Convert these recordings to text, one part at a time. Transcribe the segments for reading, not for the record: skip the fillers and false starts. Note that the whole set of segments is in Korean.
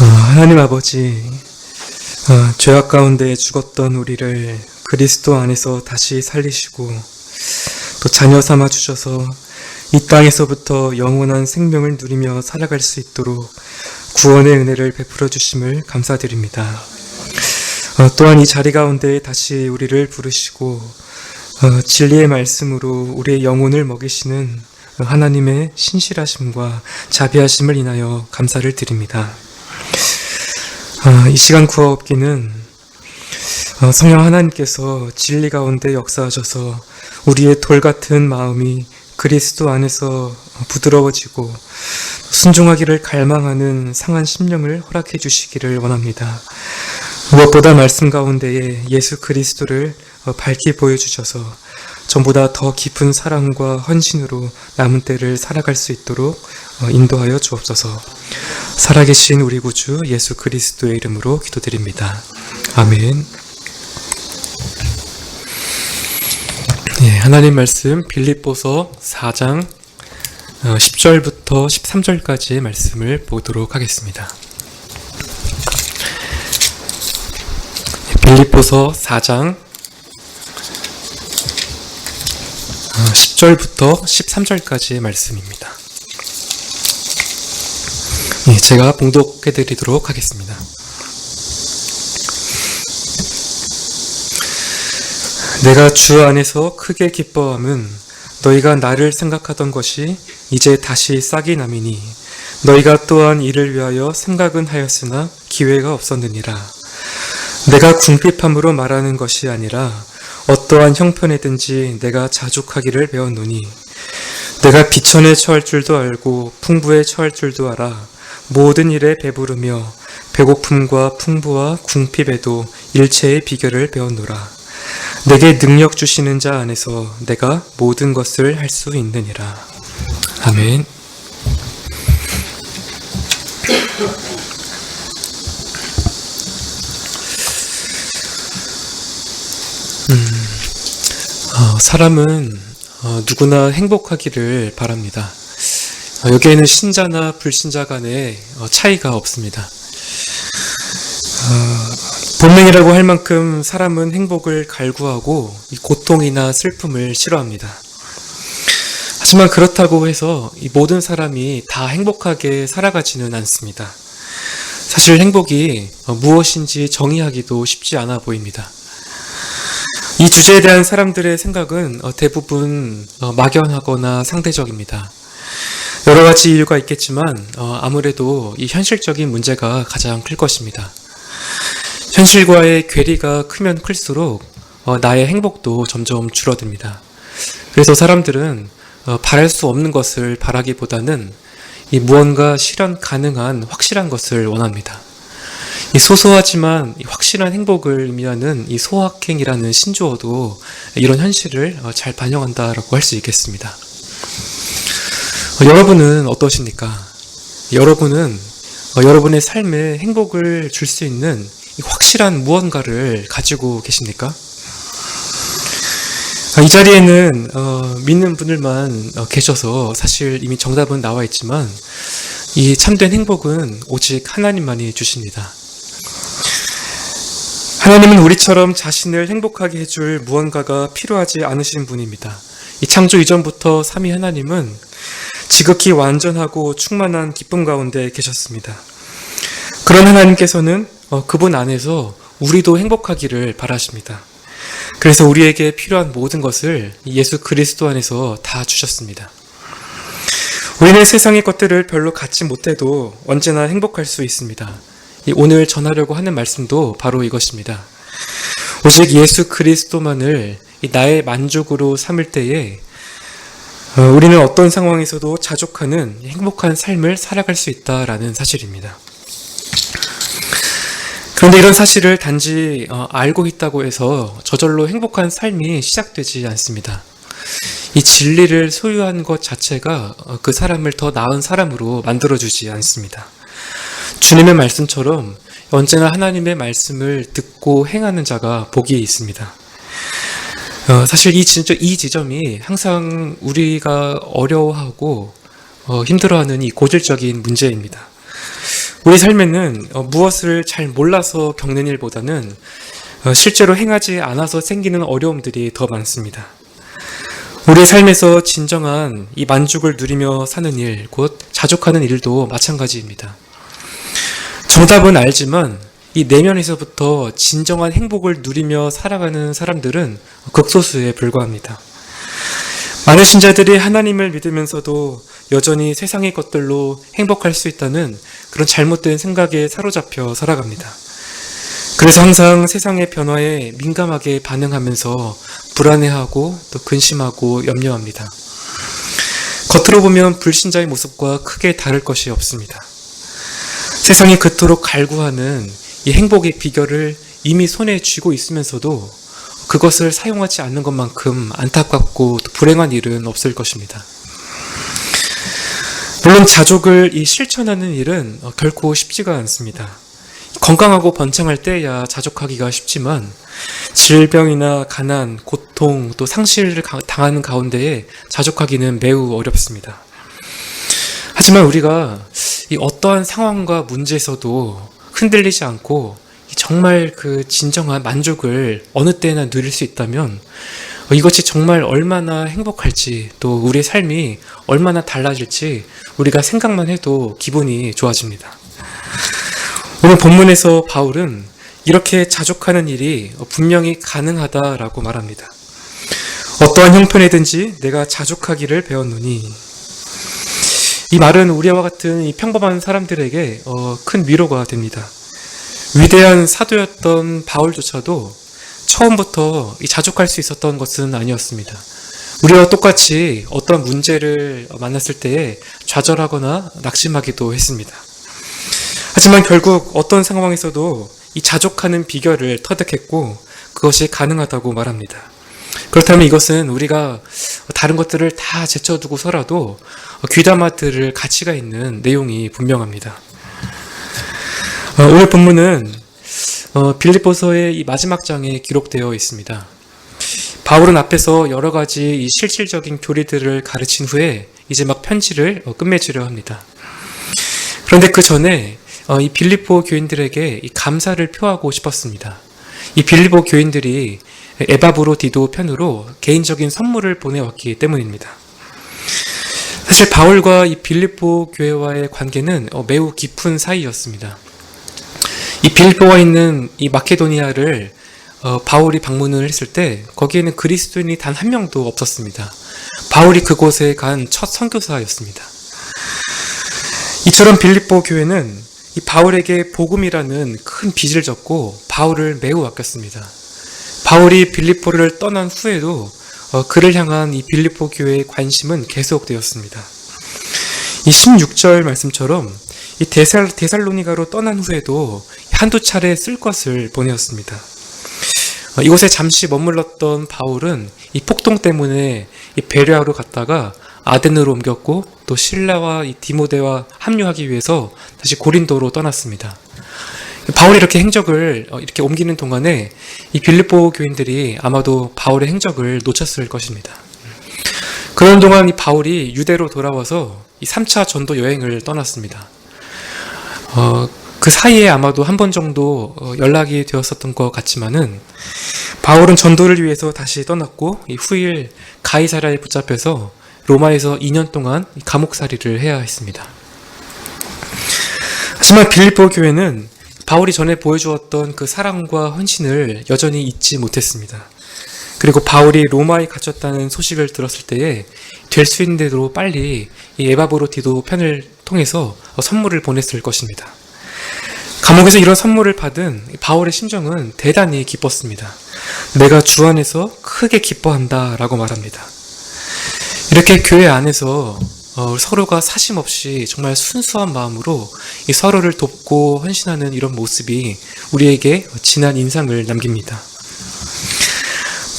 하나님 아버지, 죄악 가운데 죽었던 우리를 그리스도 안에서 다시 살리시고 또 자녀 삼아 주셔서 이 땅에서부터 영원한 생명을 누리며 살아갈 수 있도록 구원의 은혜를 베풀어 주심을 감사드립니다. 또한 이 자리 가운데 다시 우리를 부르시고 진리의 말씀으로 우리의 영혼을 먹이시는 하나님의 신실하심과 자비하심을 인하여 감사를 드립니다. 이 시간 구하옵기는 성령 하나님께서 진리 가운데 역사하셔서 우리의 돌 같은 마음이 그리스도 안에서 부드러워지고 순종하기를 갈망하는 상한 심령을 허락해 주시기를 원합니다. 무엇보다 말씀 가운데에 예수 그리스도를 밝히 보여주셔서 전보다 더 깊은 사랑과 헌신으로 남은 때를 살아갈 수 있도록 인도하여 주옵소서. 살아계신 우리 구주 예수 그리스도의 이름으로 기도드립니다. 아멘. 하나님 말씀 빌립보서 4장 10절부터 13절까지의 말씀을 보도록 하겠습니다. 빌립보서 4장 10절부터 13절까지의 말씀입니다. 제가 봉독해 드리도록 하겠습니다. 내가 주 안에서 크게 기뻐함은 너희가 나를 생각하던 것이 이제 다시 싹이 남이니 너희가 또한 이를 위하여 생각은 하였으나 기회가 없었느니라. 내가 궁핍함으로 말하는 것이 아니라 어떠한 형편에든지 내가 자족하기를 배웠노니 내가 비천에 처할 줄도 알고 풍부에 처할 줄도 알아 모든 일에 배부르며 배고픔과 풍부와 궁핍에도 일체의 비결을 배웠노라. 내게 능력 주시는 자 안에서 내가 모든 것을 할 수 있느니라. 아멘. 사람은 누구나 행복하기를 바랍니다. 여기에는 신자나 불신자 간의 차이가 없습니다. 본능이라고 할 만큼 사람은 행복을 갈구하고 이 고통이나 슬픔을 싫어합니다. 하지만 그렇다고 해서 이 모든 사람이 다 행복하게 살아가지는 않습니다. 사실 행복이 무엇인지 정의하기도 쉽지 않아 보입니다. 이 주제에 대한 사람들의 생각은 대부분 막연하거나 상대적입니다. 여러 가지 이유가 있겠지만 아무래도 이 현실적인 문제가 가장 클 것입니다. 현실과의 괴리가 크면 클수록 나의 행복도 점점 줄어듭니다. 그래서 사람들은 바랄 수 없는 것을 바라기보다는 이 무언가 실현 가능한 확실한 것을 원합니다. 이 소소하지만 확실한 행복을 의미하는 이 소확행이라는 신조어도 이런 현실을 잘 반영한다라고 할 수 있겠습니다. 여러분은 어떠십니까? 여러분은 여러분의 삶에 행복을 줄 수 있는 확실한 무언가를 가지고 계십니까? 이 자리에는 믿는 분들만 계셔서 사실 이미 정답은 나와 있지만 이 참된 행복은 오직 하나님만이 주십니다. 하나님은 우리처럼 자신을 행복하게 해줄 무언가가 필요하지 않으신 분입니다. 이 창조 이전부터 삼위 하나님은 지극히 완전하고 충만한 기쁨 가운데 계셨습니다. 그런 하나님께서는 그분 안에서 우리도 행복하기를 바라십니다. 그래서 우리에게 필요한 모든 것을 예수 그리스도 안에서 다 주셨습니다. 우리는 세상의 것들을 별로 갖지 못해도 언제나 행복할 수 있습니다. 오늘 전하려고 하는 말씀도 바로 이것입니다. 오직 예수 그리스도만을 나의 만족으로 삼을 때에 우리는 어떤 상황에서도 자족하는 행복한 삶을 살아갈 수 있다라는 사실입니다. 그런데 이런 사실을 단지 알고 있다고 해서 저절로 행복한 삶이 시작되지 않습니다. 이 진리를 소유한 것 자체가 그 사람을 더 나은 사람으로 만들어주지 않습니다. 주님의 말씀처럼 언제나 하나님의 말씀을 듣고 행하는 자가 복이 있습니다. 사실 이 지점이 항상 우리가 어려워하고 힘들어하는 이 고질적인 문제입니다. 우리 삶에는 무엇을 잘 몰라서 겪는 일보다는 실제로 행하지 않아서 생기는 어려움들이 더 많습니다. 우리의 삶에서 진정한 이 만족을 누리며 사는 일, 곧 자족하는 일도 마찬가지입니다. 정답은 알지만 이 내면에서부터 진정한 행복을 누리며 살아가는 사람들은 극소수에 불과합니다. 많은 신자들이 하나님을 믿으면서도 여전히 세상의 것들로 행복할 수 있다는 그런 잘못된 생각에 사로잡혀 살아갑니다. 그래서 항상 세상의 변화에 민감하게 반응하면서 불안해하고 또 근심하고 염려합니다. 겉으로 보면 불신자의 모습과 크게 다를 것이 없습니다. 세상이 그토록 갈구하는 이 행복의 비결을 이미 손에 쥐고 있으면서도 그것을 사용하지 않는 것만큼 안타깝고 불행한 일은 없을 것입니다. 물론 자족을 실천하는 일은 결코 쉽지가 않습니다. 건강하고 번창할 때야 자족하기가 쉽지만 질병이나 가난, 고통, 또 상실을 당하는 가운데에 자족하기는 매우 어렵습니다. 하지만 우리가 이 어떠한 상황과 문제에서도 흔들리지 않고 정말 그 진정한 만족을 어느 때나 누릴 수 있다면 이것이 정말 얼마나 행복할지, 또 우리의 삶이 얼마나 달라질지 우리가 생각만 해도 기분이 좋아집니다. 오늘 본문에서 바울은 이렇게 자족하는 일이 분명히 가능하다라고 말합니다. 어떠한 형편이든지 내가 자족하기를 배웠노니. 이 말은 우리와 같은 이 평범한 사람들에게 큰 위로가 됩니다. 위대한 사도였던 바울조차도 처음부터 자족할 수 있었던 것은 아니었습니다. 우리와 똑같이 어떤 문제를 만났을 때에 좌절하거나 낙심하기도 했습니다. 하지만 결국 어떤 상황에서도 이 자족하는 비결을 터득했고 그것이 가능하다고 말합니다. 그렇다면 이것은 우리가 다른 것들을 다 제쳐두고서라도 귀담아 들을 가치가 있는 내용이 분명합니다. 오늘 본문은 빌립보서의 이 마지막 장에 기록되어 있습니다. 바울은 앞에서 여러 가지 이 실질적인 교리들을 가르친 후에 이제 막 편지를 끝맺으려 합니다. 그런데 그 전에 이 빌립보 교인들에게 이 감사를 표하고 싶었습니다. 이 빌립보 교인들이 에바브로디도 편으로 개인적인 선물을 보내왔기 때문입니다. 사실 바울과 이 빌립보 교회와의 관계는 매우 깊은 사이였습니다. 이 빌립보가 있는 이 마케도니아를 바울이 방문을 했을 때 거기에는 그리스도인이 단 한 명도 없었습니다. 바울이 그곳에 간 첫 선교사였습니다. 이처럼 빌립보 교회는 이 바울에게 복음이라는 큰 빚을 졌고 바울을 매우 아꼈습니다. 바울이 빌립보를 떠난 후에도 그를 향한 이 빌립보 교회의 관심은 계속되었습니다. 이 16절 말씀처럼 이 데살로니가로 떠난 후에도 한두 차례 쓸 것을 보내었습니다. 이곳에 잠시 머물렀던 바울은 이 폭동 때문에 이 베레아로 갔다가 아덴으로 옮겼고 또 실라와 이 디모데와 합류하기 위해서 다시 고린도로 떠났습니다. 바울이 이렇게 행적을 이렇게 옮기는 동안에 이 빌립보 교인들이 아마도 바울의 행적을 놓쳤을 것입니다. 그런 동안 이 바울이 유대로 돌아와서 이 3차 전도 여행을 떠났습니다. 그 사이에 아마도 한 번 정도 연락이 되었었던 것 같지만은 바울은 전도를 위해서 다시 떠났고 이 후일 가이사랴에 붙잡혀서 로마에서 2년 동안 감옥살이를 해야 했습니다. 하지만 빌립보 교회는 바울이 전에 보여주었던 그 사랑과 헌신을 여전히 잊지 못했습니다. 그리고 바울이 로마에 갇혔다는 소식을 들었을 때에 될 수 있는 대로 빨리 이 에바브로디도 편을 통해서 선물을 보냈을 것입니다. 감옥에서 이런 선물을 받은 바울의 심정은 대단히 기뻤습니다. 내가 주 안에서 크게 기뻐한다 라고 말합니다. 이렇게 교회 안에서 서로가 사심없이 정말 순수한 마음으로 이 서로를 돕고 헌신하는 이런 모습이 우리에게 진한 인상을 남깁니다.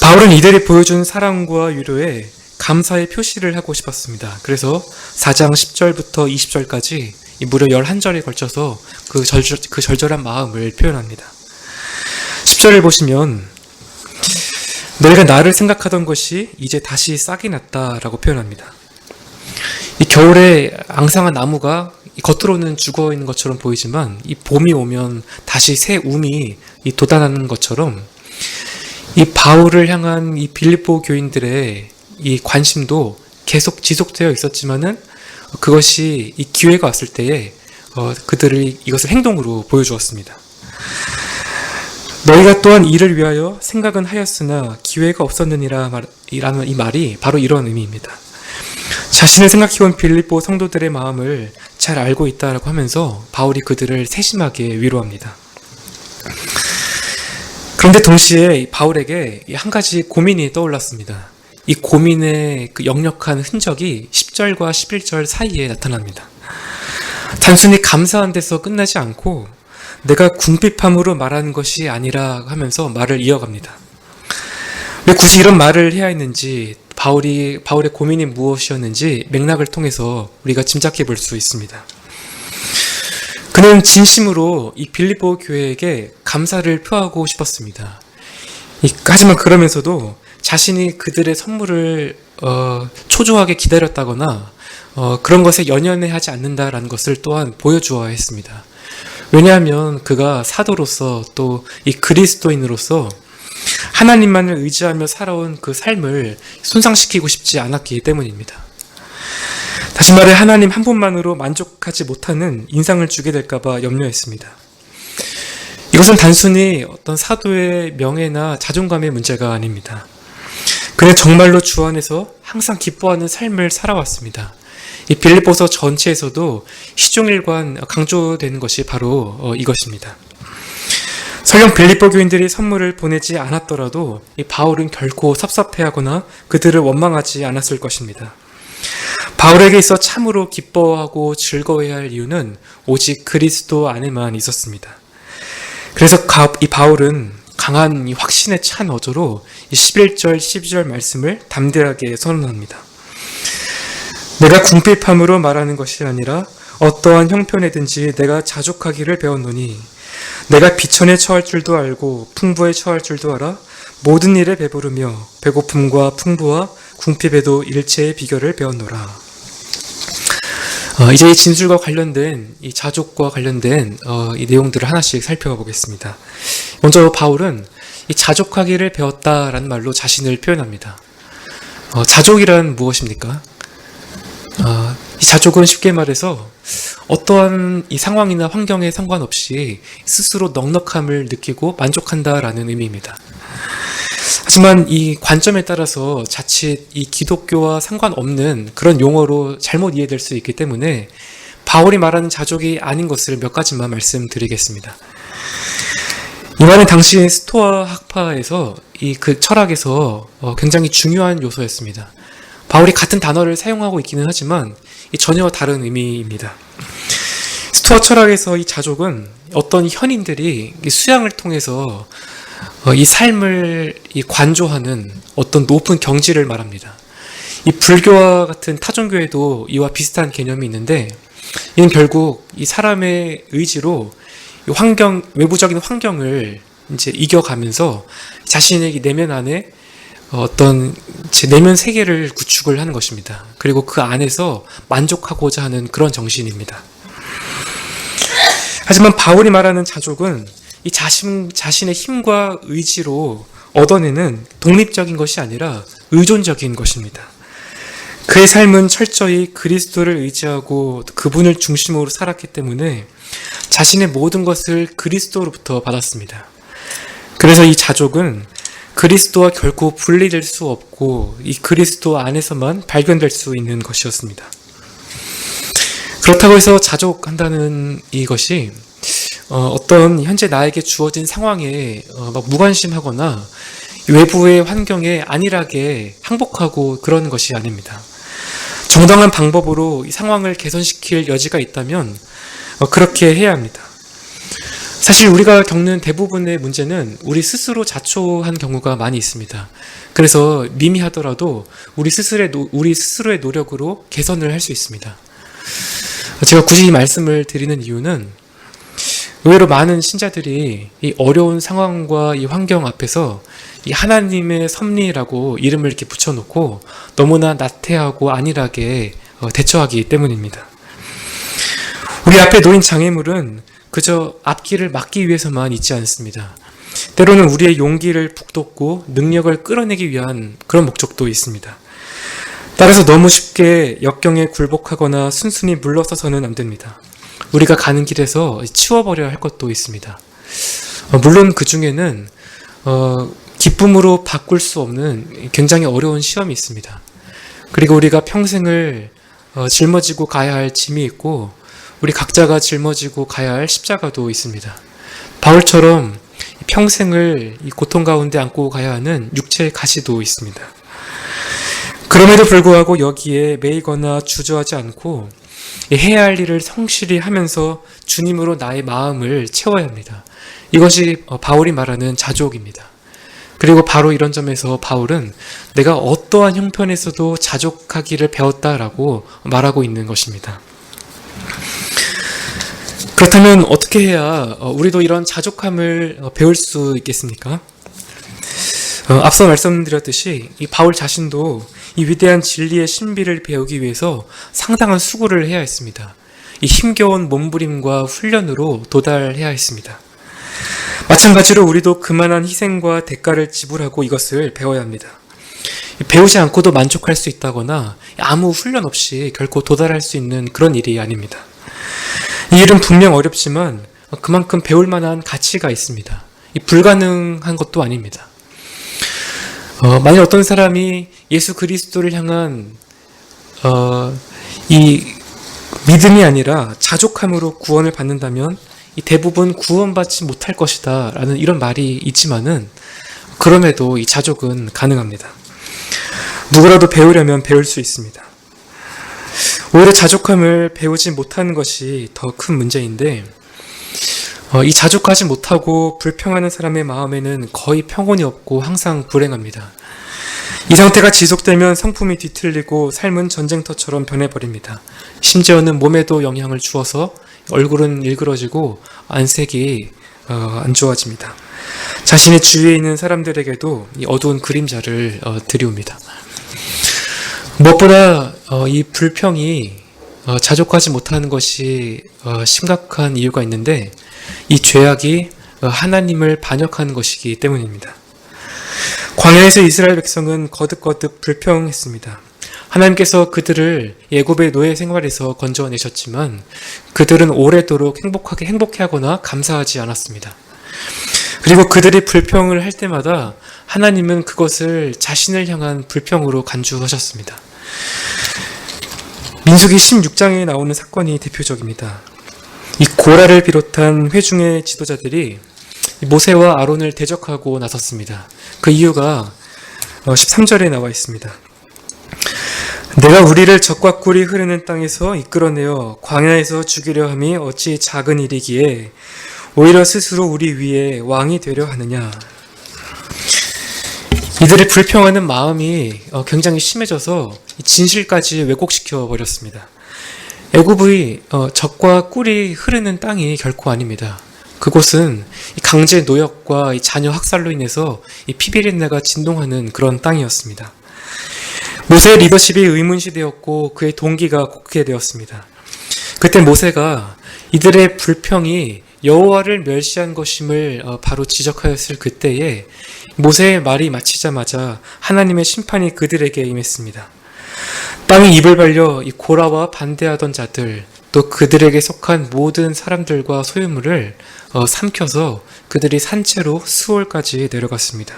바울은 이들이 보여준 사랑과 위로에 감사의 표시를 하고 싶었습니다. 그래서 4장 10절부터 20절까지 무려 11절에 걸쳐서 그 절절한 마음을 표현합니다. 10절을 보시면 너희가 나를 생각하던 것이 이제 다시 싹이 났다라고 표현합니다. 이 겨울에 앙상한 나무가 겉으로는 죽어 있는 것처럼 보이지만 이 봄이 오면 다시 새 움이 돋아나는 것처럼 이 바울을 향한 이 빌립보 교인들의 이 관심도 계속 지속되어 있었지만은 그것이 이 기회가 왔을 때에 그들이 이것을 행동으로 보여주었습니다. 너희가 또한 이를 위하여 생각은 하였으나 기회가 없었느니라 라는 이 말이 바로 이런 의미입니다. 자신을 생각해온 빌립보 성도들의 마음을 잘 알고 있다라고 하면서 바울이 그들을 세심하게 위로합니다. 그런데 동시에 바울에게 한 가지 고민이 떠올랐습니다. 이 고민의 그 역력한 흔적이 10절과 11절 사이에 나타납니다. 단순히 감사한 데서 끝나지 않고 내가 궁핍함으로 말하는 것이 아니라 하면서 말을 이어갑니다. 왜 굳이 이런 말을 해야 했는지, 바울의 고민이 무엇이었는지 맥락을 통해서 우리가 짐작해 볼 수 있습니다. 그는 진심으로 이 빌립보 교회에게 감사를 표하고 싶었습니다. 하지만 그러면서도 자신이 그들의 선물을 초조하게 기다렸다거나 그런 것에 연연해하지 않는다라는 것을 또한 보여주어야 했습니다. 왜냐하면 그가 사도로서 또 이 그리스도인으로서 하나님만을 의지하며 살아온 그 삶을 손상시키고 싶지 않았기 때문입니다. 다시 말해 하나님 한 분만으로 만족하지 못하는 인상을 주게 될까봐 염려했습니다. 이것은 단순히 어떤 사도의 명예나 자존감의 문제가 아닙니다. 그는 정말로 주 안에서 항상 기뻐하는 삶을 살아왔습니다. 이 빌립보서 전체에서도 시종일관 강조되는 것이 바로 이것입니다. 설령 빌립보 교인들이 선물을 보내지 않았더라도 이 바울은 결코 섭섭해하거나 그들을 원망하지 않았을 것입니다. 바울에게 있어 참으로 기뻐하고 즐거워해야 할 이유는 오직 그리스도 안에만 있었습니다. 그래서 이 바울은 강한 이 확신에 찬 어조로 11절, 12절 말씀을 담대하게 선언합니다. 내가 궁핍함으로 말하는 것이 아니라 어떠한 형편에든지 내가 자족하기를 배웠노니 내가 비천에 처할 줄도 알고 풍부에 처할 줄도 알아 모든 일에 배부르며 배고픔과 풍부와 궁핍에도 일체의 비결을 배웠노라. 이제 이 진술과 관련된 이 자족과 관련된 이 내용들을 하나씩 살펴보겠습니다. 먼저 바울은 이 자족하기를 배웠다라는 말로 자신을 표현합니다. 자족이란 무엇입니까? 이 자족은 쉽게 말해서 어떠한 이 상황이나 환경에 상관없이 스스로 넉넉함을 느끼고 만족한다라는 의미입니다. 하지만 이 관점에 따라서 자칫 이 기독교와 상관없는 그런 용어로 잘못 이해될 수 있기 때문에 바울이 말하는 자족이 아닌 것을 몇 가지만 말씀드리겠습니다. 이 말은 당시 스토아 학파에서 그 철학에서 굉장히 중요한 요소였습니다. 바울이 같은 단어를 사용하고 있기는 하지만 전혀 다른 의미입니다. 스토아 철학에서 이 자족은 어떤 현인들이 수양을 통해서 이 삶을 관조하는 어떤 높은 경지를 말합니다. 이 불교와 같은 타종교에도 이와 비슷한 개념이 있는데 이는 결국 이 사람의 의지로 외부적인 환경을 이제 이겨가면서 자신의 내면 안에 어떤 제 내면 세계를 구축을 하는 것입니다. 그리고 그 안에서 만족하고자 하는 그런 정신입니다. 하지만 바울이 말하는 자족은 이 자신의 힘과 의지로 얻어내는 독립적인 것이 아니라 의존적인 것입니다. 그의 삶은 철저히 그리스도를 의지하고 그분을 중심으로 살았기 때문에 자신의 모든 것을 그리스도로부터 받았습니다. 그래서 이 자족은 그리스도와 결코 분리될 수 없고 이 그리스도 안에서만 발견될 수 있는 것이었습니다. 그렇다고 해서 자족한다는 이것이 어떤 현재 나에게 주어진 상황에 막 무관심하거나 외부의 환경에 안일하게 항복하고 그런 것이 아닙니다. 정당한 방법으로 이 상황을 개선시킬 여지가 있다면 그렇게 해야 합니다. 사실 우리가 겪는 대부분의 문제는 우리 스스로 자초한 경우가 많이 있습니다. 그래서 미미하더라도 우리 스스로의 노력으로 개선을 할 수 있습니다. 제가 굳이 이 말씀을 드리는 이유는 의외로 많은 신자들이 이 어려운 상황과 이 환경 앞에서 이 하나님의 섭리라고 이름을 이렇게 붙여놓고 너무나 나태하고 안일하게 대처하기 때문입니다. 우리 앞에 놓인 장애물은 그저 앞길을 막기 위해서만 있지 않습니다. 때로는 우리의 용기를 북돋고 능력을 끌어내기 위한 그런 목적도 있습니다. 따라서 너무 쉽게 역경에 굴복하거나 순순히 물러서서는 안 됩니다. 우리가 가는 길에서 치워버려야 할 것도 있습니다. 물론 그 중에는 기쁨으로 바꿀 수 없는 굉장히 어려운 시험이 있습니다. 그리고 우리가 평생을 짊어지고 가야 할 짐이 있고 우리 각자가 짊어지고 가야 할 십자가도 있습니다. 바울처럼 평생을 이 고통 가운데 안고 가야 하는 육체의 가시도 있습니다. 그럼에도 불구하고 여기에 매이거나 주저하지 않고 해야 할 일을 성실히 하면서 주님으로 나의 마음을 채워야 합니다. 이것이 바울이 말하는 자족입니다. 그리고 바로 이런 점에서 바울은 내가 어떠한 형편에서도 자족하기를 배웠다라고 말하고 있는 것입니다. 그렇다면 어떻게 해야 우리도 이런 자족함을 배울 수 있겠습니까? 앞서 말씀드렸듯이 이 바울 자신도 이 위대한 진리의 신비를 배우기 위해서 상당한 수고를 해야 했습니다. 이 힘겨운 몸부림과 훈련으로 도달해야 했습니다. 마찬가지로 우리도 그만한 희생과 대가를 지불하고 이것을 배워야 합니다. 배우지 않고도 만족할 수 있다거나 아무 훈련 없이 결코 도달할 수 있는 그런 일이 아닙니다. 이 일은 분명 어렵지만 그만큼 배울 만한 가치가 있습니다. 불가능한 것도 아닙니다. 만약 어떤 사람이 예수 그리스도를 향한 이 믿음이 아니라 자족함으로 구원을 받는다면 이 대부분 구원받지 못할 것이다 라는 이런 말이 있지만은 그럼에도 이 자족은 가능합니다. 누구라도 배우려면 배울 수 있습니다. 오히려 자족함을 배우지 못하는 것이 더 큰 문제인데 이 자족하지 못하고 불평하는 사람의 마음에는 거의 평온이 없고 항상 불행합니다. 이 상태가 지속되면 성품이 뒤틀리고 삶은 전쟁터처럼 변해버립니다. 심지어는 몸에도 영향을 주어서 얼굴은 일그러지고 안색이 안 좋아집니다. 자신의 주위에 있는 사람들에게도 이 어두운 그림자를 들이웁니다. 무엇보다 이 불평이 자족하지 못하는 것이 심각한 이유가 있는데 이 죄악이 하나님을 반역하는 것이기 때문입니다. 광야에서 이스라엘 백성은 거듭거듭 불평했습니다. 하나님께서 그들을 애굽의 노예 생활에서 건져내셨지만 그들은 오래도록 행복해하거나 감사하지 않았습니다. 그리고 그들이 불평을 할 때마다 하나님은 그것을 자신을 향한 불평으로 간주하셨습니다. 민수기 16장에 나오는 사건이 대표적입니다. 이 고라를 비롯한 회중의 지도자들이 모세와 아론을 대적하고 나섰습니다. 그 이유가 13절에 나와 있습니다. 내가 우리를 적과 꿀이 흐르는 땅에서 이끌어내어 광야에서 죽이려 함이 어찌 작은 일이기에 오히려 스스로 우리 위에 왕이 되려 하느냐. 이들의 불평하는 마음이 굉장히 심해져서 진실까지 왜곡시켜 버렸습니다. 애굽의 적과 꿀이 흐르는 땅이 결코 아닙니다. 그곳은 강제 노역과 자녀 학살로 인해서 피비린내가 진동하는 그런 땅이었습니다. 모세의 리더십이 의문시되었고 그의 동기가 굳게 되었습니다. 그때 모세가 이들의 불평이 여호와를 멸시한 것임을 바로 지적하였을 그때에 모세의 말이 마치자마자 하나님의 심판이 그들에게 임했습니다. 땅이 입을 벌려 이 고라와 반대하던 자들 또 그들에게 속한 모든 사람들과 소유물을 삼켜서 그들이 산채로 수월까지 내려갔습니다.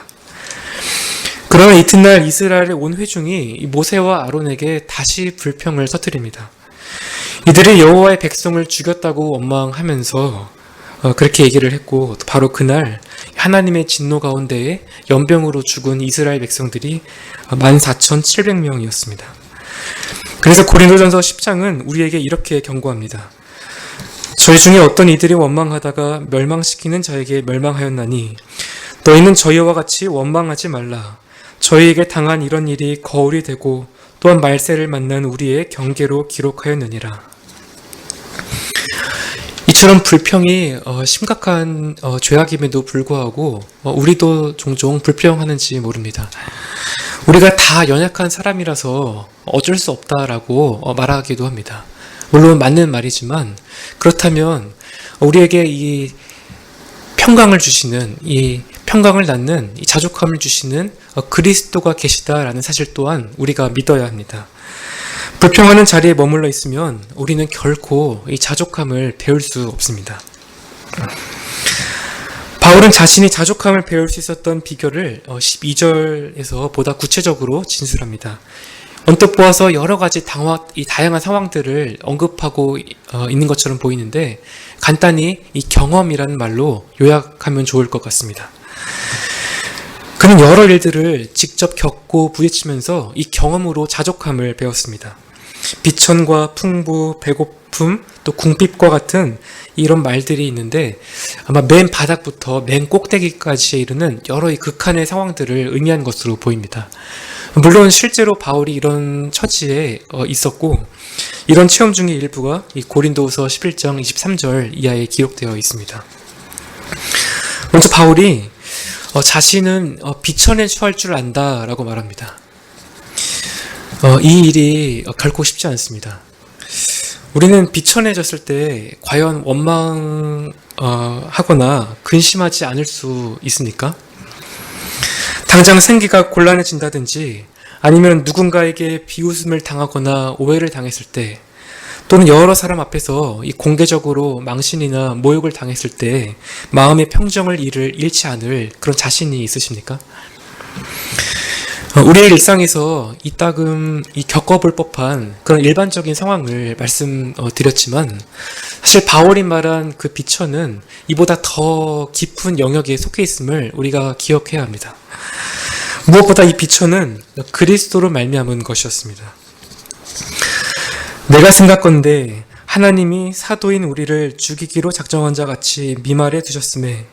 그러나 이튿날 이스라엘의 온 회중이 모세와 아론에게 다시 불평을 터뜨립니다. 이들이 여호와의 백성을 죽였다고 원망하면서 그렇게 얘기를 했고 바로 그날 하나님의 진노 가운데에 연병으로 죽은 이스라엘 백성들이 14,700명이었습니다. 그래서 고린도전서 10장은 우리에게 이렇게 경고합니다. 저희 중에 어떤 이들이 원망하다가 멸망시키는 자에게 멸망하였나니 너희는 저희와 같이 원망하지 말라. 저희에게 당한 이런 일이 거울이 되고 또한 말세를 만난 우리의 경계로 기록하였느니라. 이처럼 불평이 심각한 죄악임에도 불구하고 우리도 종종 불평하는지 모릅니다. 우리가 다 연약한 사람이라서 어쩔 수 없다라고 말하기도 합니다. 물론 맞는 말이지만 그렇다면 우리에게 이 평강을 주시는, 이 평강을 낳는, 이 자족함을 주시는 그리스도가 계시다라는 사실 또한 우리가 믿어야 합니다. 불평하는 자리에 머물러 있으면 우리는 결코 이 자족함을 배울 수 없습니다. 바울은 자신이 자족함을 배울 수 있었던 비결을 12절에서 보다 구체적으로 진술합니다. 언뜻 보아서 여러 가지 이 다양한 상황들을 언급하고 있는 것처럼 보이는데 간단히 이 경험이라는 말로 요약하면 좋을 것 같습니다. 그는 여러 일들을 직접 겪고 부딪히면서 이 경험으로 자족함을 배웠습니다. 비천과 풍부, 배고픔, 또 궁핍과 같은 이런 말들이 있는데 아마 맨 바닥부터 맨 꼭대기까지 이르는 여러 이 극한의 상황들을 의미한 것으로 보입니다. 물론 실제로 바울이 이런 처지에 있었고 이런 체험 중의 일부가 이 고린도후서 11장 23절 이하에 기록되어 있습니다. 먼저 바울이 자신은 비천에 처할 줄 안다라고 말합니다. 이 일이 결코 쉽지 않습니다. 우리는 비천해졌을 때 과연 원망하거나 근심하지 않을 수 있습니까? 당장 생기가 곤란해진다든지 아니면 누군가에게 비웃음을 당하거나 오해를 당했을 때 또는 여러 사람 앞에서 이 공개적으로 망신이나 모욕을 당했을 때 마음의 평정을 잃지 않을 그런 자신이 있으십니까? 우리의 일상에서 이따금 겪어볼 법한 그런 일반적인 상황을 말씀드렸지만 사실 바울이 말한 그 비천은 이보다 더 깊은 영역에 속해 있음을 우리가 기억해야 합니다. 무엇보다 이 비천은 그리스도로 말미암은 것이었습니다. 내가 생각건대 하나님이 사도인 우리를 죽이기로 작정한 자 같이 미말해 두셨음에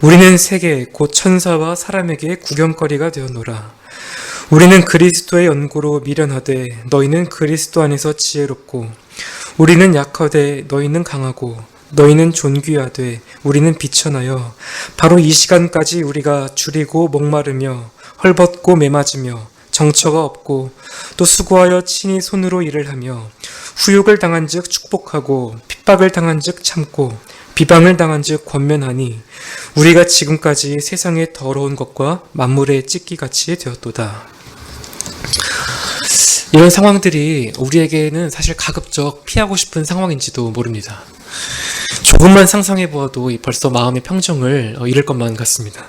우리는 세계 곧 천사와 사람에게 구경거리가 되었노라. 우리는 그리스도의 연고로 미련하되 너희는 그리스도 안에서 지혜롭고 우리는 약하되 너희는 강하고 너희는 존귀하되 우리는 비천하여 바로 이 시간까지 우리가 줄이고 목마르며 헐벗고 매맞으며 정처가 없고 또 수고하여 친히 손으로 일을 하며 후욕을 당한 즉 축복하고 핍박을 당한 즉 참고 비방을 당한 즉 권면하니 우리가 지금까지 세상의 더러운 것과 만물의 찢기같이 되었도다. 이런 상황들이 우리에게는 사실 가급적 피하고 싶은 상황인지도 모릅니다. 조금만 상상해 보아도 벌써 마음의 평정을 잃을 것만 같습니다.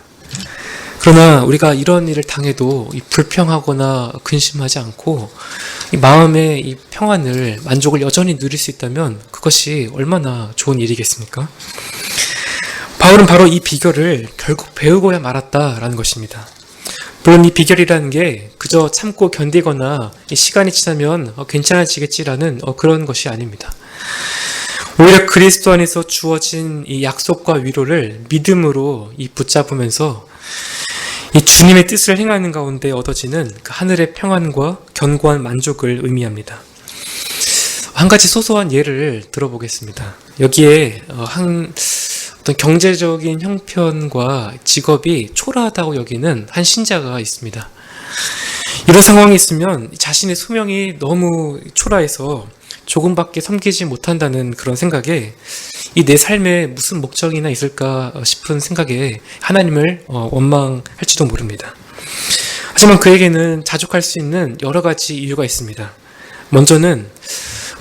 그러나 우리가 이런 일을 당해도 불평하거나 근심하지 않고 이 마음의 이 평안을, 만족을 여전히 누릴 수 있다면 그것이 얼마나 좋은 일이겠습니까? 바울은 바로 이 비결을 결국 배우고야 말았다라는 것입니다. 물론 이 비결이라는 게 그저 참고 견디거나 시간이 지나면 괜찮아지겠지라는 그런 것이 아닙니다. 오히려 그리스도 안에서 주어진 이 약속과 위로를 믿음으로 붙잡으면서 이 주님의 뜻을 행하는 가운데 얻어지는 그 하늘의 평안과 견고한 만족을 의미합니다. 한 가지 소소한 예를 들어보겠습니다. 여기에 어떤 경제적인 형편과 직업이 초라하다고 여기는 한 신자가 있습니다. 이런 상황이 있으면 자신의 소명이 너무 초라해서 조금밖에 섬기지 못한다는 그런 생각에 이 내 삶에 무슨 목적이나 있을까 싶은 생각에 하나님을 원망할지도 모릅니다. 하지만 그에게는 자족할 수 있는 여러 가지 이유가 있습니다. 먼저는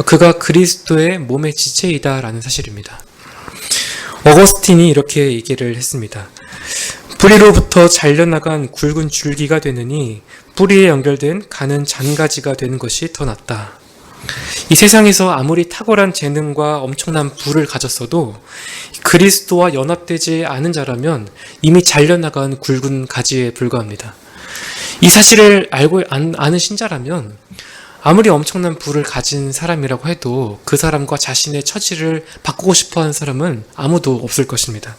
그가 그리스도의 몸의 지체이다라는 사실입니다. 어거스틴이 이렇게 얘기를 했습니다. 뿌리로부터 잘려나간 굵은 줄기가 되느니 뿌리에 연결된 가는 잔가지가 되는 것이 더 낫다. 이 세상에서 아무리 탁월한 재능과 엄청난 부를 가졌어도 그리스도와 연합되지 않은 자라면 이미 잘려나간 굵은 가지에 불과합니다. 이 사실을 아는 신자라면 아무리 엄청난 부를 가진 사람이라고 해도 그 사람과 자신의 처지를 바꾸고 싶어하는 사람은 아무도 없을 것입니다.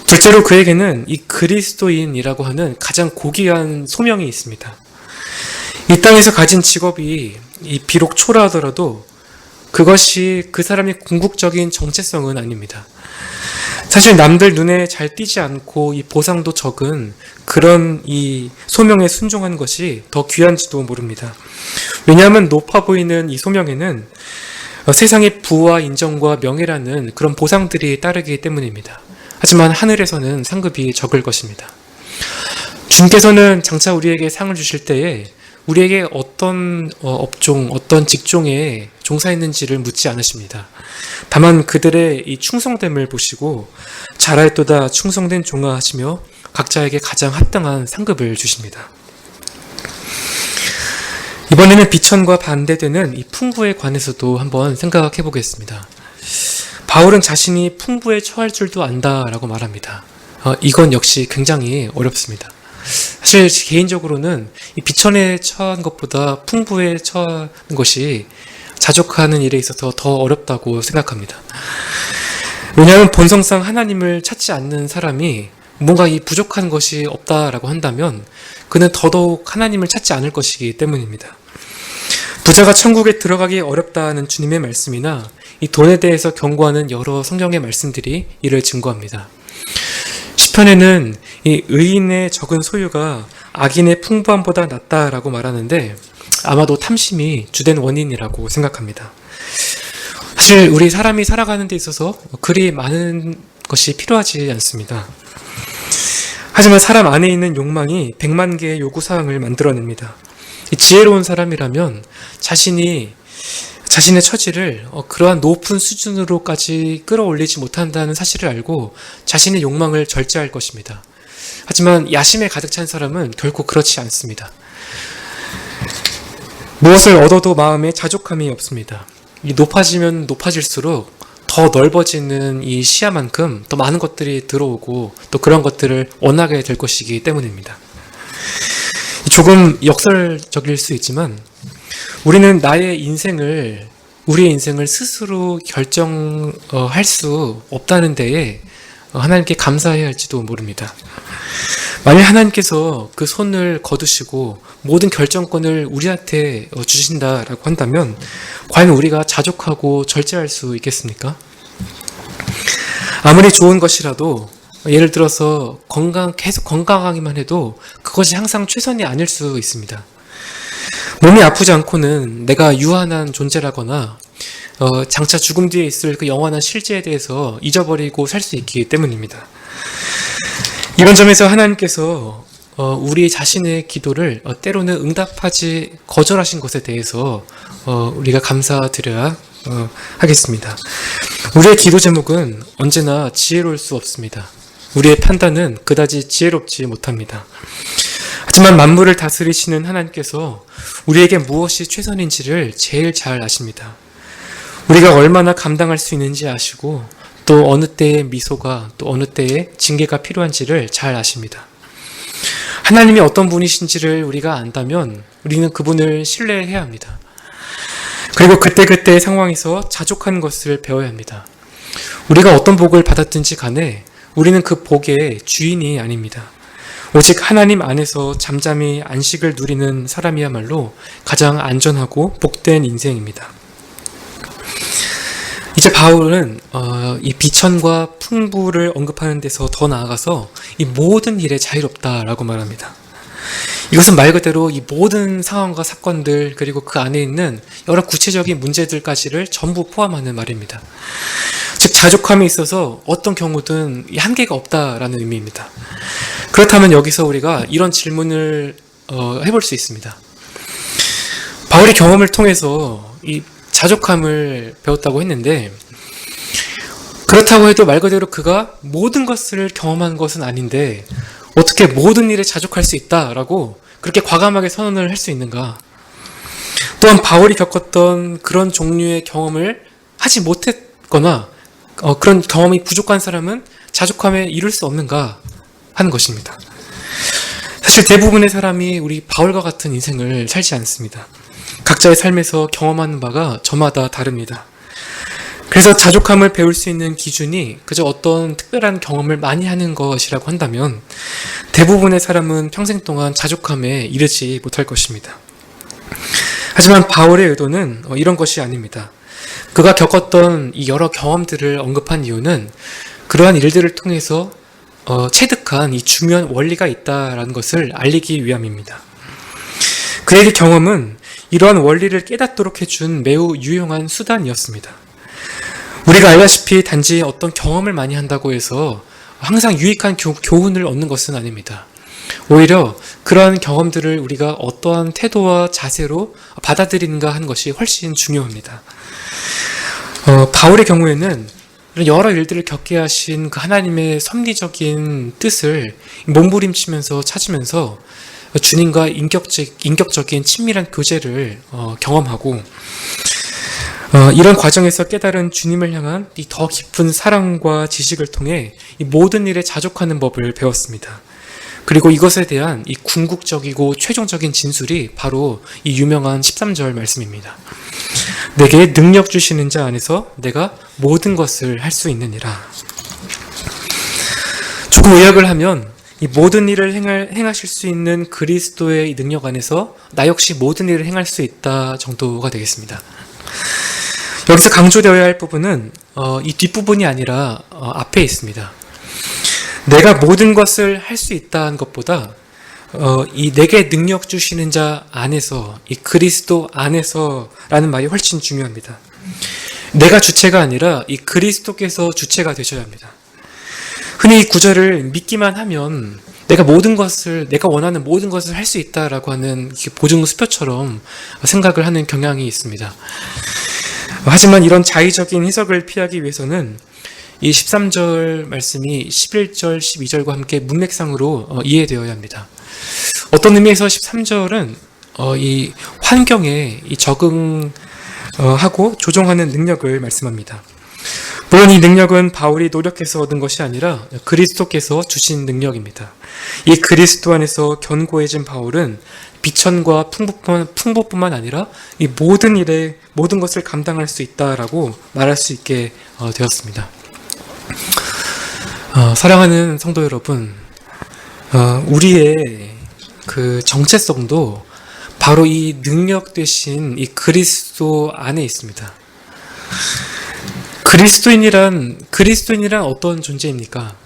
둘째로 그에게는 이 그리스도인이라고 하는 가장 고귀한 소명이 있습니다. 이 땅에서 가진 직업이 비록 초라하더라도 그것이 그 사람의 궁극적인 정체성은 아닙니다. 사실 남들 눈에 잘 띄지 않고 이 보상도 적은 그런 이 소명에 순종한 것이 더 귀한지도 모릅니다. 왜냐하면 높아 보이는 이 소명에는 세상의 부와 인정과 명예라는 그런 보상들이 따르기 때문입니다. 하지만 하늘에서는 상급이 적을 것입니다. 주님께서는 장차 우리에게 상을 주실 때에 우리에게 어떤 업종, 어떤 직종에 종사했는지를 묻지 않으십니다. 다만 그들의 이 충성됨을 보시고 잘하였도다 충성된 종아 하시며 각자에게 가장 합당한 상급을 주십니다. 이번에는 비천과 반대되는 이 풍부에 관해서도 한번 생각해 보겠습니다. 바울은 자신이 풍부에 처할 줄도 안다라고 말합니다. 이건 역시 굉장히 어렵습니다. 사실 개인적으로는 이 비천에 처한 것보다 풍부에 처하는 것이 자족하는 일에 있어서 더 어렵다고 생각합니다. 왜냐하면 본성상 하나님을 찾지 않는 사람이 뭔가 이 부족한 것이 없다라고 한다면 그는 더더욱 하나님을 찾지 않을 것이기 때문입니다. 부자가 천국에 들어가기 어렵다는 주님의 말씀이나 이 돈에 대해서 경고하는 여러 성경의 말씀들이 이를 증거합니다. 시편에는 이 의인의 적은 소유가 악인의 풍부함보다 낫다라고 말하는데 아마도 탐심이 주된 원인이라고 생각합니다. 사실 우리 사람이 살아가는 데 있어서 그리 많은 것이 필요하지 않습니다. 하지만 사람 안에 있는 욕망이 100만 개의 요구사항을 만들어냅니다. 지혜로운 사람이라면 자신의 처지를 그러한 높은 수준으로까지 끌어올리지 못한다는 사실을 알고 자신의 욕망을 절제할 것입니다. 하지만 야심에 가득 찬 사람은 결코 그렇지 않습니다. 무엇을 얻어도 마음에 자족함이 없습니다. 높아지면 높아질수록 더 넓어지는 이 시야만큼 더 많은 것들이 들어오고 또 그런 것들을 원하게 될 것이기 때문입니다. 조금 역설적일 수 있지만 우리는 우리의 인생을 스스로 결정할 수 없다는 데에 하나님께 감사해야 할지도 모릅니다. 만약 하나님께서 그 손을 거두시고 모든 결정권을 우리한테 주신다라고 한다면 과연 우리가 자족하고 절제할 수 있겠습니까? 아무리 좋은 것이라도 예를 들어서 계속 건강하기만 해도 그것이 항상 최선이 아닐 수 있습니다. 몸이 아프지 않고는 내가 유한한 존재라거나 장차 죽음 뒤에 있을 그 영원한 실제에 대해서 잊어버리고 살 수 있기 때문입니다. 이런 점에서 하나님께서 우리 자신의 기도를 때로는 거절하신 것에 대해서 우리가 감사드려야 하겠습니다. 우리의 기도 제목은 언제나 지혜로울 수 없습니다. 우리의 판단은 그다지 지혜롭지 못합니다. 하지만 만물을 다스리시는 하나님께서 우리에게 무엇이 최선인지를 제일 잘 아십니다. 우리가 얼마나 감당할 수 있는지 아시고 또 어느 때의 미소가 또 어느 때의 징계가 필요한지를 잘 아십니다. 하나님이 어떤 분이신지를 우리가 안다면 우리는 그분을 신뢰해야 합니다. 그리고 그때그때의 상황에서 자족하는 것을 배워야 합니다. 우리가 어떤 복을 받았든지 간에 우리는 그 복의 주인이 아닙니다. 오직 하나님 안에서 잠잠히 안식을 누리는 사람이야말로 가장 안전하고 복된 인생입니다. 이제 바울은 이 비천과 풍부를 언급하는 데서 더 나아가서 이 모든 일에 자유롭다라고 말합니다. 이것은 말 그대로 이 모든 상황과 사건들 그리고 그 안에 있는 여러 구체적인 문제들까지를 전부 포함하는 말입니다. 즉 자족함에 있어서 어떤 경우든 한계가 없다라는 의미입니다. 그렇다면 여기서 우리가 이런 질문을 해볼 수 있습니다. 바울의 경험을 통해서 이 자족함을 배웠다고 했는데 그렇다고 해도 말 그대로 그가 모든 것을 경험한 것은 아닌데 어떻게 모든 일에 자족할 수 있다라고 그렇게 과감하게 선언을 할 수 있는가? 또한 바울이 겪었던 그런 종류의 경험을 하지 못했거나 그런 경험이 부족한 사람은 자족함에 이룰 수 없는가 하는 것입니다. 사실 대부분의 사람이 우리 바울과 같은 인생을 살지 않습니다. 각자의 삶에서 경험하는 바가 저마다 다릅니다. 그래서 자족함을 배울 수 있는 기준이 그저 어떤 특별한 경험을 많이 하는 것이라고 한다면 대부분의 사람은 평생 동안 자족함에 이르지 못할 것입니다. 하지만 바울의 의도는 이런 것이 아닙니다. 그가 겪었던 이 여러 경험들을 언급한 이유는 그러한 일들을 통해서 체득한 이 중요한 원리가 있다라는 것을 알리기 위함입니다. 그에게 경험은 이러한 원리를 깨닫도록 해준 매우 유용한 수단이었습니다. 우리가 알다시피 단지 어떤 경험을 많이 한다고 해서 항상 유익한 교훈을 얻는 것은 아닙니다. 오히려 그러한 경험들을 우리가 어떠한 태도와 자세로 받아들이는가 하는 것이 훨씬 중요합니다. 바울의 경우에는 여러 일들을 겪게 하신 그 하나님의 섭리적인 뜻을 몸부림치면서 찾으면서 주님과 인격적인 친밀한 교제를 경험하고 이런 과정에서 깨달은 주님을 향한 이 더 깊은 사랑과 지식을 통해 이 모든 일에 자족하는 법을 배웠습니다. 그리고 이것에 대한 이 궁극적이고 최종적인 진술이 바로 이 유명한 13절 말씀입니다. 내게 능력 주시는 자 안에서 내가 모든 것을 할 수 있느니라. 조금 의역을 하면 이 모든 일을 행하실 수 있는 그리스도의 능력 안에서 나 역시 모든 일을 행할 수 있다 정도가 되겠습니다. 여기서 강조되어야 할 부분은 이 뒷부분이 아니라 앞에 있습니다. 내가 모든 것을 할 수 있다는 것보다 이 내게 능력 주시는 자 안에서, 이 그리스도 안에서라는 말이 훨씬 중요합니다. 내가 주체가 아니라 이 그리스도께서 주체가 되셔야 합니다. 흔히 이 구절을 믿기만 하면 내가 원하는 모든 것을 할 수 있다라고 하는 보증 수표처럼 생각을 하는 경향이 있습니다. 하지만 이런 자의적인 해석을 피하기 위해서는 이 13절 말씀이 11절, 12절과 함께 문맥상으로 이해되어야 합니다. 어떤 의미에서 13절은 이 환경에 적응하고 조정하는 능력을 말씀합니다. 물론 이 능력은 바울이 노력해서 얻은 것이 아니라 그리스도께서 주신 능력입니다. 이 그리스도 안에서 견고해진 바울은 비천과 풍부뿐만 아니라 이 모든 것을 감당할 수 있다라고 말할 수 있게 되었습니다. 사랑하는 성도 여러분, 우리의 그 정체성도 바로 이 능력 되신 이 그리스도 안에 있습니다. 그리스도인이란 어떤 존재입니까?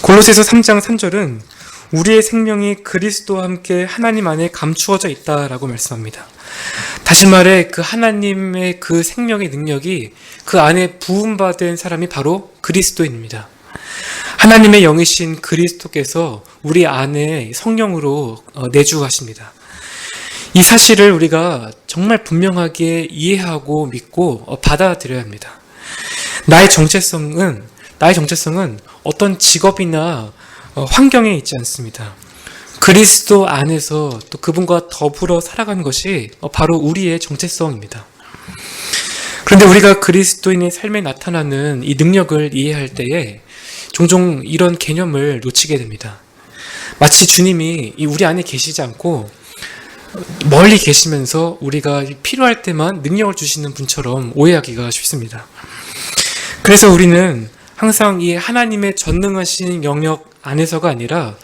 골로새서 3장 3절은 우리의 생명이 그리스도와 함께 하나님 안에 감추어져 있다라고 말씀합니다. 다시 말해 그 하나님의 그 생명의 능력이 그 안에 부음받은 사람이 바로 그리스도인입니다. 하나님의 영이신 그리스도께서 우리 안에 성령으로 내주하십니다. 이 사실을 우리가 정말 분명하게 이해하고 믿고 받아들여야 합니다. 나의 정체성은 어떤 직업이나 환경에 있지 않습니다. 그리스도 안에서 또 그분과 더불어 살아가는 것이 바로 우리의 정체성입니다. 그런데 우리가 그리스도인의 삶에 나타나는 이 능력을 이해할 때에 종종 이런 개념을 놓치게 됩니다. 마치 주님이 우리 안에 계시지 않고 멀리 계시면서 우리가 필요할 때만 능력을 주시는 분처럼 오해하기가 쉽습니다. 그래서 우리는 항상 이 하나님의 전능하신 영역 안에서가 아니라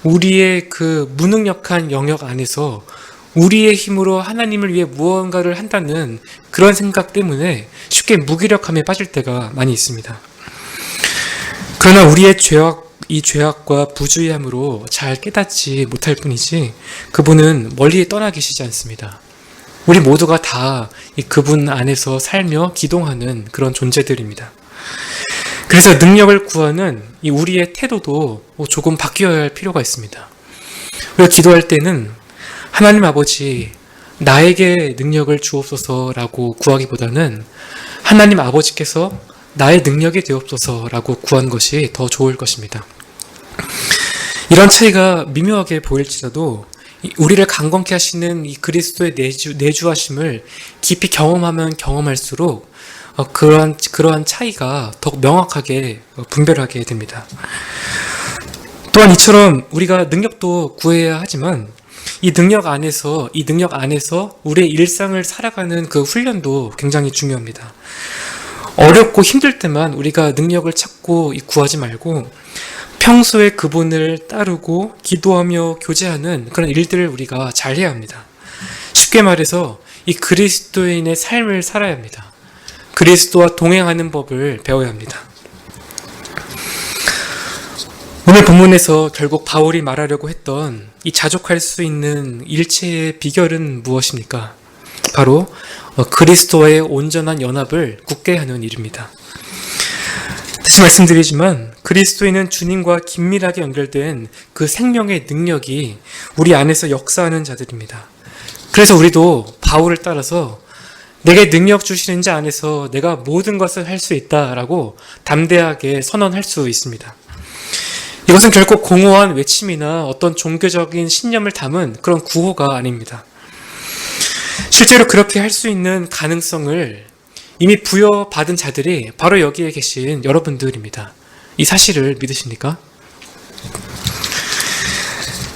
우리의 그 무능력한 영역 안에서 우리의 힘으로 하나님을 위해 무언가를 한다는 그런 생각 때문에 쉽게 무기력함에 빠질 때가 많이 있습니다. 그러나 우리의 이 죄악과 부주의함으로 잘 깨닫지 못할 뿐이지 그분은 멀리 떠나 계시지 않습니다. 우리 모두가 다 그분 안에서 살며 기동하는 그런 존재들입니다. 그래서 능력을 구하는 이 우리의 태도도 조금 바뀌어야 할 필요가 있습니다. 우리가 기도할 때는 하나님 아버지 나에게 능력을 주옵소서라고 구하기보다는 하나님 아버지께서 나의 능력이 되옵소서라고 구하는 것이 더 좋을 것입니다. 이런 차이가 미묘하게 보일지라도 우리를 강건케 하시는 이 그리스도의 내주하심을 깊이 경험하면 경험할수록 그러한 차이가 더욱 명확하게 분별하게 됩니다. 또한 이처럼 우리가 능력도 구해야 하지만 이 능력 안에서 우리의 일상을 살아가는 그 훈련도 굉장히 중요합니다. 어렵고 힘들 때만 우리가 능력을 찾고 구하지 말고 평소에 그분을 따르고 기도하며 교제하는 그런 일들을 우리가 잘 해야 합니다. 쉽게 말해서 이 그리스도인의 삶을 살아야 합니다. 그리스도와 동행하는 법을 배워야 합니다. 오늘 본문에서 결국 바울이 말하려고 했던 이 자족할 수 있는 일체의 비결은 무엇입니까? 바로 그리스도와의 온전한 연합을 굳게 하는 일입니다. 다시 말씀드리지만 그리스도인은 주님과 긴밀하게 연결된 그 생명의 능력이 우리 안에서 역사하는 자들입니다. 그래서 우리도 바울을 따라서 내게 능력 주시는 자 안에서 내가 모든 것을 할 수 있다라고 담대하게 선언할 수 있습니다. 이것은 결코 공허한 외침이나 어떤 종교적인 신념을 담은 그런 구호가 아닙니다. 실제로 그렇게 할 수 있는 가능성을 이미 부여받은 자들이 바로 여기에 계신 여러분들입니다. 이 사실을 믿으십니까?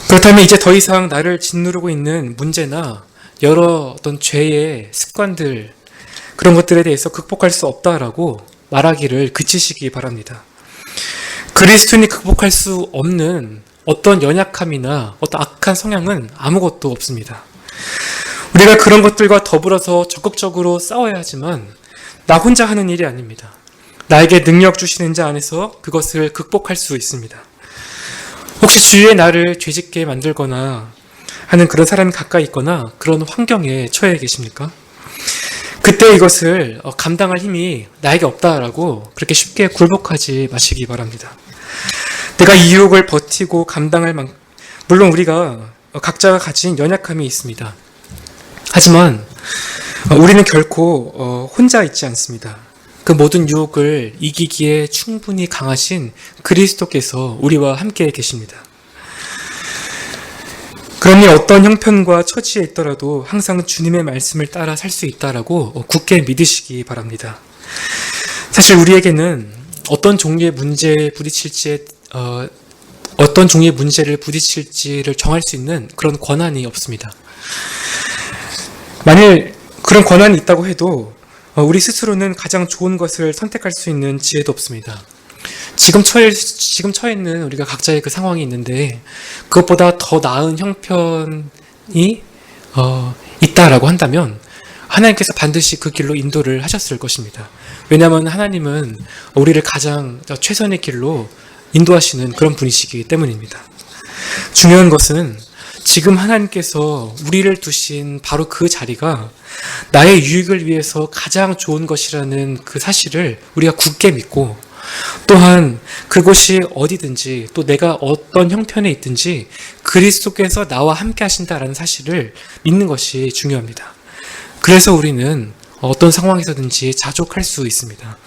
그렇다면 이제 더 이상 나를 짓누르고 있는 문제나 여러 어떤 죄의 습관들, 그런 것들에 대해서 극복할 수 없다라고 말하기를 그치시기 바랍니다. 그리스도인이 극복할 수 없는 어떤 연약함이나 어떤 악한 성향은 아무것도 없습니다. 우리가 그런 것들과 더불어서 적극적으로 싸워야 하지만 나 혼자 하는 일이 아닙니다. 나에게 능력 주시는 자 안에서 그것을 극복할 수 있습니다. 혹시 주위에 나를 죄짓게 만들거나 하는 그런 사람이 가까이 있거나 그런 환경에 처해 계십니까? 그때 이것을 감당할 힘이 나에게 없다라고 그렇게 쉽게 굴복하지 마시기 바랍니다. 내가 이 유혹을 버티고 감당할 만큼, 물론 우리가 각자가 가진 연약함이 있습니다. 하지만 우리는 결코 혼자 있지 않습니다. 그 모든 유혹을 이기기에 충분히 강하신 그리스도께서 우리와 함께 계십니다. 그러니 어떤 형편과 처지에 있더라도 항상 주님의 말씀을 따라 살 수 있다라고 굳게 믿으시기 바랍니다. 사실 우리에게는 어떤 종류의 문제를 부딪힐지를 정할 수 있는 그런 권한이 없습니다. 만일 그런 권한이 있다고 해도 우리 스스로는 가장 좋은 것을 선택할 수 있는 지혜도 없습니다. 지금 처해 있는 우리가 각자의 그 상황이 있는데 그것보다 더 나은 형편이 있다라고 한다면 하나님께서 반드시 그 길로 인도를 하셨을 것입니다. 왜냐하면 하나님은 우리를 가장 최선의 길로 인도하시는 그런 분이시기 때문입니다. 중요한 것은 지금 하나님께서 우리를 두신 바로 그 자리가 나의 유익을 위해서 가장 좋은 것이라는 그 사실을 우리가 굳게 믿고 또한 그곳이 어디든지 또 내가 어떤 형편에 있든지 그리스도께서 나와 함께 하신다라는 사실을 믿는 것이 중요합니다. 그래서 우리는 어떤 상황에서든지 자족할 수 있습니다.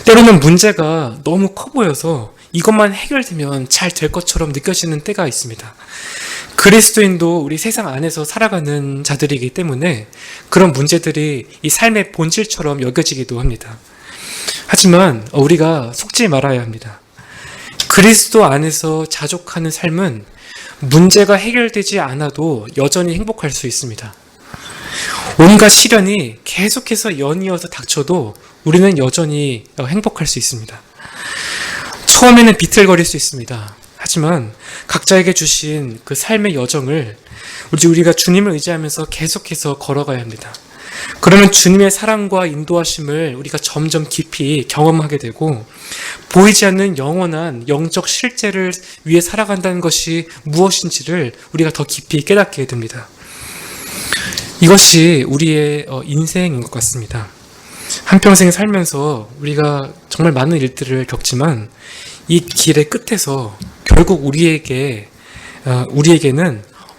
때로는 문제가 너무 커 보여서 이것만 해결되면 잘 될 것처럼 느껴지는 때가 있습니다. 그리스도인도 우리 세상 안에서 살아가는 자들이기 때문에 그런 문제들이 이 삶의 본질처럼 여겨지기도 합니다. 하지만 우리가 속지 말아야 합니다. 그리스도 안에서 자족하는 삶은 문제가 해결되지 않아도 여전히 행복할 수 있습니다. 온갖 시련이 계속해서 연이어서 닥쳐도 우리는 여전히 행복할 수 있습니다. 처음에는 비틀거릴 수 있습니다. 하지만 각자에게 주신 그 삶의 여정을 우리가 주님을 의지하면서 계속해서 걸어가야 합니다. 그러면 주님의 사랑과 인도하심을 우리가 점점 깊이 경험하게 되고 보이지 않는 영원한 영적 실제를 위해 살아간다는 것이 무엇인지를 우리가 더 깊이 깨닫게 됩니다. 이것이 우리의 인생인 것 같습니다. 한평생 살면서 우리가 정말 많은 일들을 겪지만 이 길의 끝에서 결국 우리에게는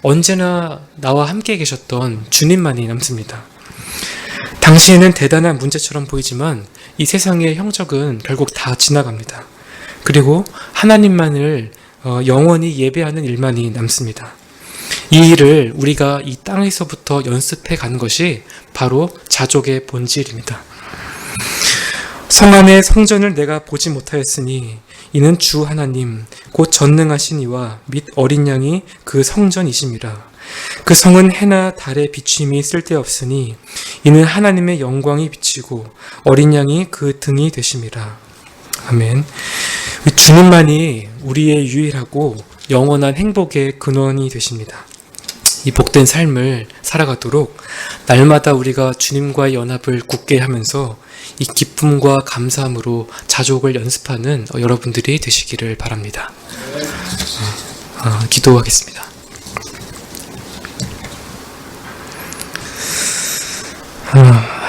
언제나 나와 함께 계셨던 주님만이 남습니다. 당시에는 대단한 문제처럼 보이지만 이 세상의 형적은 결국 다 지나갑니다. 그리고 하나님만을 영원히 예배하는 일만이 남습니다. 이 일을 우리가 이 땅에서부터 연습해 가는 것이 바로 자족의 본질입니다. 성 안의 성전을 내가 보지 못하였으니 이는 주 하나님 곧 전능하신 이와 및 어린 양이 그 성전이심이라. 그 성은 해나 달의 비추임이 쓸데없으니 이는 하나님의 영광이 비치고 어린 양이 그 등이 되심이라. 아멘. 주님만이 우리의 유일하고 영원한 행복의 근원이 되십니다. 이 복된 삶을 살아가도록 날마다 우리가 주님과의 연합을 굳게 하면서 이 기쁨과 감사함으로 자족을 연습하는 여러분들이 되시기를 바랍니다. 기도하겠습니다.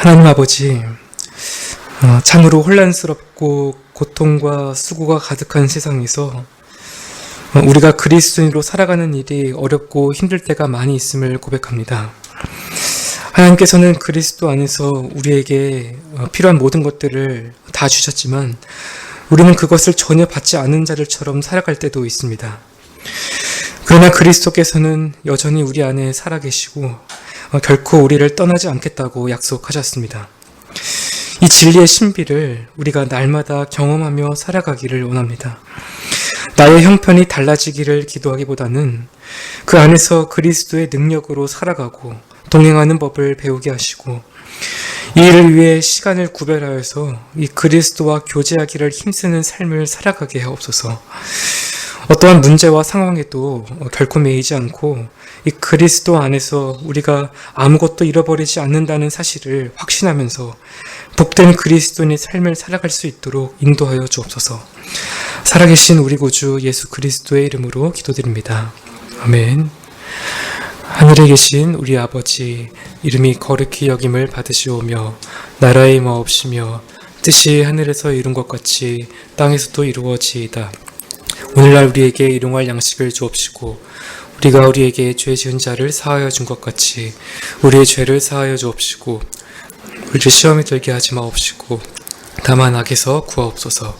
하나님 아버지, 참으로 혼란스럽고 고통과 수고가 가득한 세상에서 우리가 그리스도인으로 살아가는 일이 어렵고 힘들 때가 많이 있음을 고백합니다. 하나님께서는 그리스도 안에서 우리에게 필요한 모든 것들을 다 주셨지만 우리는 그것을 전혀 받지 않은 자들처럼 살아갈 때도 있습니다. 그러나 그리스도께서는 여전히 우리 안에 살아계시고 결코 우리를 떠나지 않겠다고 약속하셨습니다. 이 진리의 신비를 우리가 날마다 경험하며 살아가기를 원합니다. 나의 형편이 달라지기를 기도하기보다는 그 안에서 그리스도의 능력으로 살아가고 동행하는 법을 배우게 하시고 이 일을 위해 시간을 구별하여서 이 그리스도와 교제하기를 힘쓰는 삶을 살아가게 하옵소서. 어떠한 문제와 상황에도 결코 매이지 않고 이 그리스도 안에서 우리가 아무것도 잃어버리지 않는다는 사실을 확신하면서 복된 그리스도인의 삶을 살아갈 수 있도록 인도하여 주옵소서. 살아계신 우리 구주 예수 그리스도의 이름으로 기도드립니다. 아멘. 하늘에 계신 우리 아버지, 이름이 거룩히 여김을 받으시오며 나라의 임하옵시며 뜻이 하늘에서 이룬 것 같이 땅에서도 이루어지이다. 오늘날 우리에게 일용할 양식을 주옵시고 우리가 우리에게 죄 지은 자를 사하여 준 것 같이 우리의 죄를 사하여 주옵시고 우리를 시험에 들게 하지 마옵시고 다만 악에서 구하옵소서.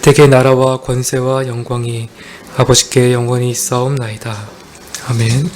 대개 나라와 권세와 영광이 아버지께 영원히 있사옵나이다. 아멘.